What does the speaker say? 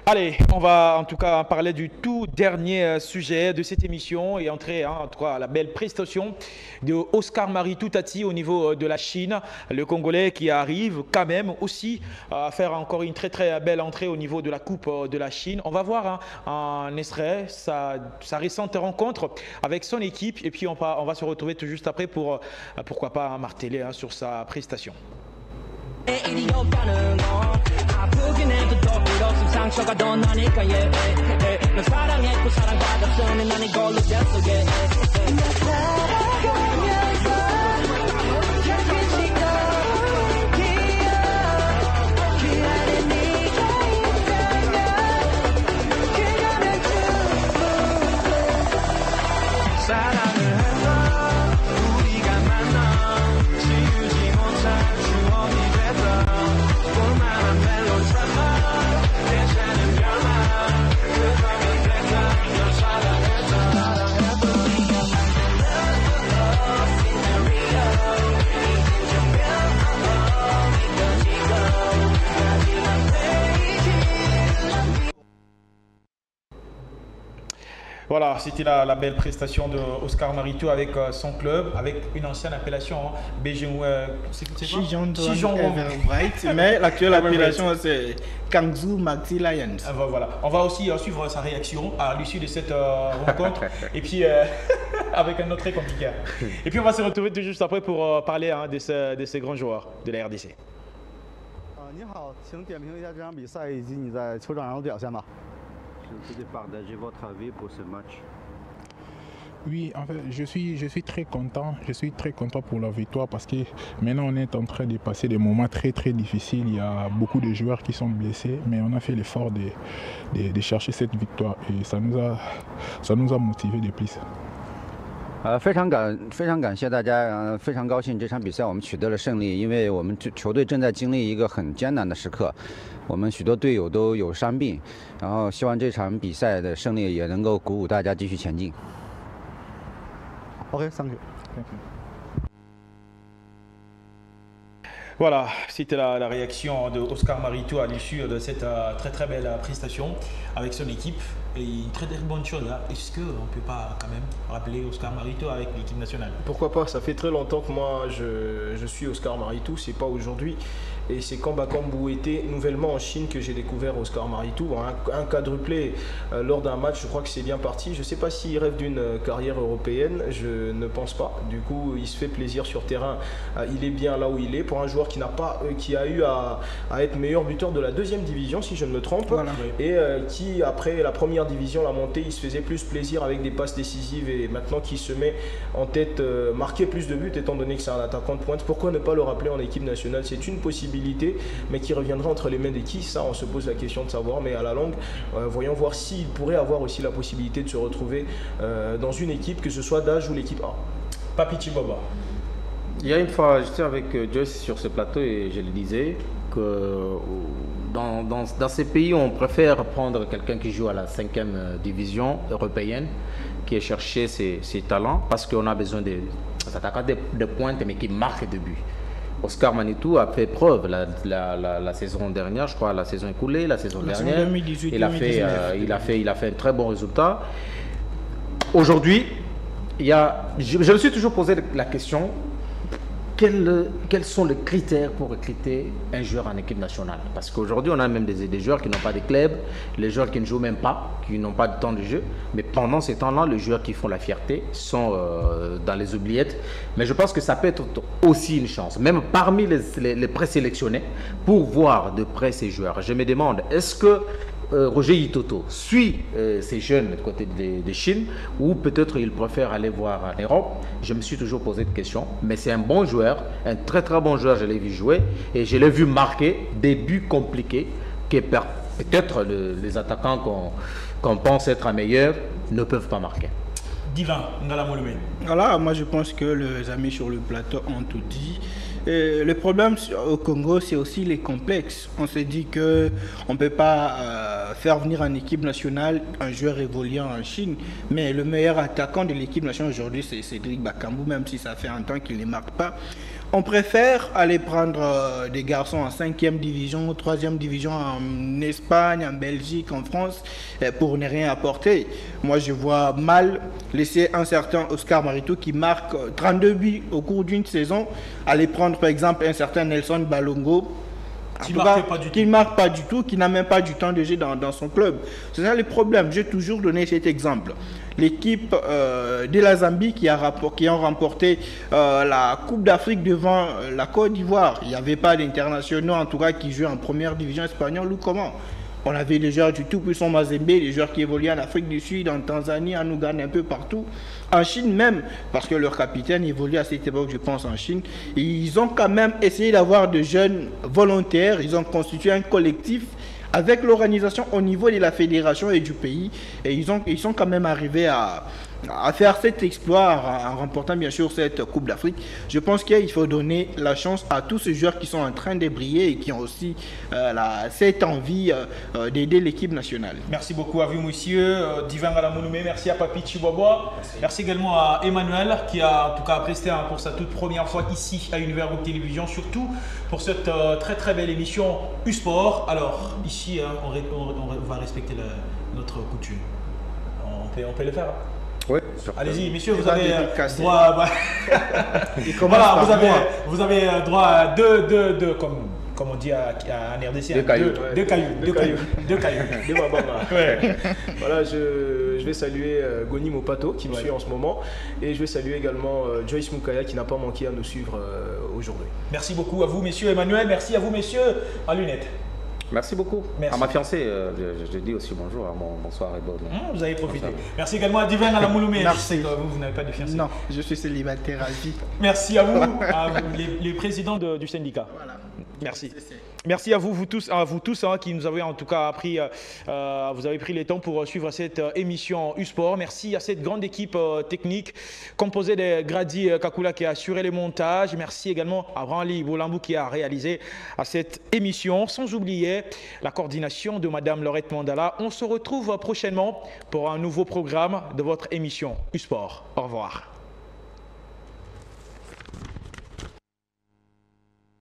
Allez, on va en tout cas parler du tout dernier sujet de cette émission et entrer en tout cas à la belle prestation de Oscar Marie Toutati au niveau de la Chine, le Congolais qui arrive quand même aussi à faire encore une très belle entrée au niveau de la Coupe de la Chine. On va voir un extrait, sa récente rencontre avec son équipe et puis on va se retrouver tout juste après pour pourquoi pas marteler sur sa prestation. 아프긴해도 또 비로소 상처가 더 나니까 yeah, 널 사랑했고 사랑받았으니 난 이걸로 됐어 yeah, 널 살아가면서 약해지고 그 안에 네가 있다면 그거는 충분해 사랑을 해서 우리가 만나 지우지 못할 추억이 됐다 볼만한 멜로드라마 대체는 변화 그거면 됐다 널 사랑했다 우리가 만든 love scenario 이젠 Voilà, c'était la belle prestation de Oscar Marito avec son club, avec une ancienne appellation, c'est quoi Everbright, mais l'actuelle appellation c'est Kangzhou Maxi Lions. Voilà. On va aussi suivre sa réaction à l'issue de cette rencontre et puis avec un autre très compliqué. Et puis on va se retrouver tout juste après pour parler de ces grands joueurs de la RDC. 你好，请点评一下这场比赛以及你在球场上的表现吧。 Je voulais partager votre avis pour ce match. Oui, en fait, je suis très content. Je suis très content pour la victoire parce que maintenant on est en train de passer des moments très difficiles. Il y a beaucoup de joueurs qui sont blessés, mais on a fait l'effort de chercher cette victoire et ça nous a motivés de plus. 非常感谢大家，非常高兴这场比赛我们取得了胜利，因为我们球队正在经历一个很艰难的时刻，我们许多队友都有伤病，然后希望这场比赛的胜利也能够鼓舞大家继续前进。OK，thank you。 Voilà, c'était la réaction de Oscar Marito à l'issue de cette très belle prestation avec son équipe. Et une très bonne chose là, est-ce qu'on ne peut pas quand même rappeler Oscar Marito avec l'équipe nationale? Pourquoi pas, ça fait très longtemps que moi je suis Oscar Marito, c'est pas aujourd'hui. Et c'est quand Bakambu était nouvellement en Chine que j'ai découvert Oscar Marito. Un quadruplé lors d'un match, je crois que c'est bien parti. Je ne sais pas s'il rêve d'une carrière européenne, je ne pense pas. Du coup, il se fait plaisir sur terrain. Il est bien là où il est. Pour un joueur qui a eu à être meilleur buteur de la deuxième division, si je ne me trompe. Voilà. Et qui, après la première division, la montée, il se faisait plus plaisir avec des passes décisives. Et maintenant qu'il se met en tête, marquer plus de buts, étant donné que c'est un attaquant de pointe, pourquoi ne pas le rappeler en équipe nationale? C'est une possibilité. Mais qui reviendra entre les mains de qui? Ça, on se pose la question de savoir. Mais à la longue, voyons voir s'il pourrait avoir aussi la possibilité de se retrouver dans une équipe, que ce soit d'âge ou l'équipe A. Papi Chiboba. Il y a une fois, j'étais avec Joyce sur ce plateau et je le disais que dans ces pays, on préfère prendre quelqu'un qui joue à la 5e division européenne, qui est chercher ses talents, parce qu'on a besoin des attaquants de pointe, mais qui marquent des buts. Oscar Manitou a fait preuve la saison dernière, je crois, la saison écoulée, la saison dernière. 2018, il a fait un très bon résultat. Aujourd'hui, je me suis toujours posé la question, quels sont les critères pour recruter un joueur en équipe nationale? Parce qu'aujourd'hui, on a même des joueurs qui n'ont pas de club, les joueurs qui ne jouent même pas, qui n'ont pas de temps de jeu. Mais pendant ces temps-là, les joueurs qui font la fierté sont dans les oubliettes. Mais je pense que ça peut être aussi une chance, même parmi les présélectionnés, pour voir de près ces joueurs. Je me demande, est-ce que Roger Itoto suit ces jeunes du côté de Chine ou peut-être il préfère aller voir en Europe? Je me suis toujours posé cette question, mais c'est un bon joueur, un très bon joueur, je l'ai vu jouer et je l'ai vu marquer des buts compliqués que peut-être les attaquants qu'on pense être meilleurs ne peuvent pas marquer. Divan, Ngala Molume. Voilà, moi je pense que les amis sur le plateau ont tout dit. Le problème au Congo, c'est aussi les complexes. On se dit qu'on ne peut pas faire venir en équipe nationale un joueur évoluant en Chine. Mais le meilleur attaquant de l'équipe nationale aujourd'hui, c'est Cédric Bakambu, même si ça fait un temps qu'il ne les marque pas. On préfère aller prendre des garçons en 5e division, 3e division en Espagne, en Belgique, en France, pour ne rien apporter. Moi, je vois mal laisser un certain Oscar Marito qui marque 32 buts au cours d'une saison, aller prendre par exemple un certain Nelson Balongo, Qui ne marque pas du tout, qui n'a même pas du temps de jeu dans son club. C'est ça le problème. J'ai toujours donné cet exemple. L'équipe de la Zambie qui ont remporté la Coupe d'Afrique devant la Côte d'Ivoire. Il n'y avait pas d'internationaux, en tout cas, qui jouaient en première division espagnole ou comment. On avait les joueurs du tout-puissant Mazembe, les joueurs qui évoluaient en Afrique du Sud, en Tanzanie, en Ouganda, un peu partout. En Chine même, parce que leur capitaine évoluait à cette époque, je pense, en Chine. Et ils ont quand même essayé d'avoir de jeunes volontaires. Ils ont constitué un collectif avec l'organisation au niveau de la fédération et du pays. Et ils sont quand même arrivés à faire cet exploit en remportant bien sûr cette Coupe d'Afrique. Je pense qu'il faut donner la chance à tous ces joueurs qui sont en train de briller et qui ont aussi cette envie d'aider l'équipe nationale. Merci beaucoup à vous, monsieur Divin Galamounoumé. Merci à Papi Chibobo. Merci également à Emmanuel qui a en tout cas presté pour sa toute première fois ici à Univers Groupe Télévision, surtout pour cette très très belle émission U-Sport. Alors ici, on va respecter notre coutume. On peut le faire. Oui. Allez-y, messieurs, vous avez droit. Voilà, vous avez droit à deux comme on dit en RDC, deux cailloux. Voilà, je vais saluer Goni Mopato qui me suit en ce moment et je vais saluer également Joyce Moukaya qui n'a pas manqué à nous suivre aujourd'hui. Merci beaucoup à vous, messieurs. Emmanuel, merci à vous, messieurs, en lunettes. Merci beaucoup. Merci. À ma fiancée, je dis aussi bonjour, bonsoir et bonne. Vous avez profité. Merci également à Divin Galamounoumé. Merci. Vous n'avez pas de fiancé. Non, je suis célibataire à vie. Merci à vous, les présidents du syndicat. Voilà. Merci. Merci à vous tous qui nous avez en tout cas appris, vous avez pris le temps pour suivre cette émission U-Sport. Merci à cette grande équipe technique composée de Grady Kakula qui a assuré les montages. Merci également à Branly Bolambou qui a réalisé cette émission. Sans oublier la coordination de Madame Laurette Mandala. On se retrouve prochainement pour un nouveau programme de votre émission U-Sport. Au revoir.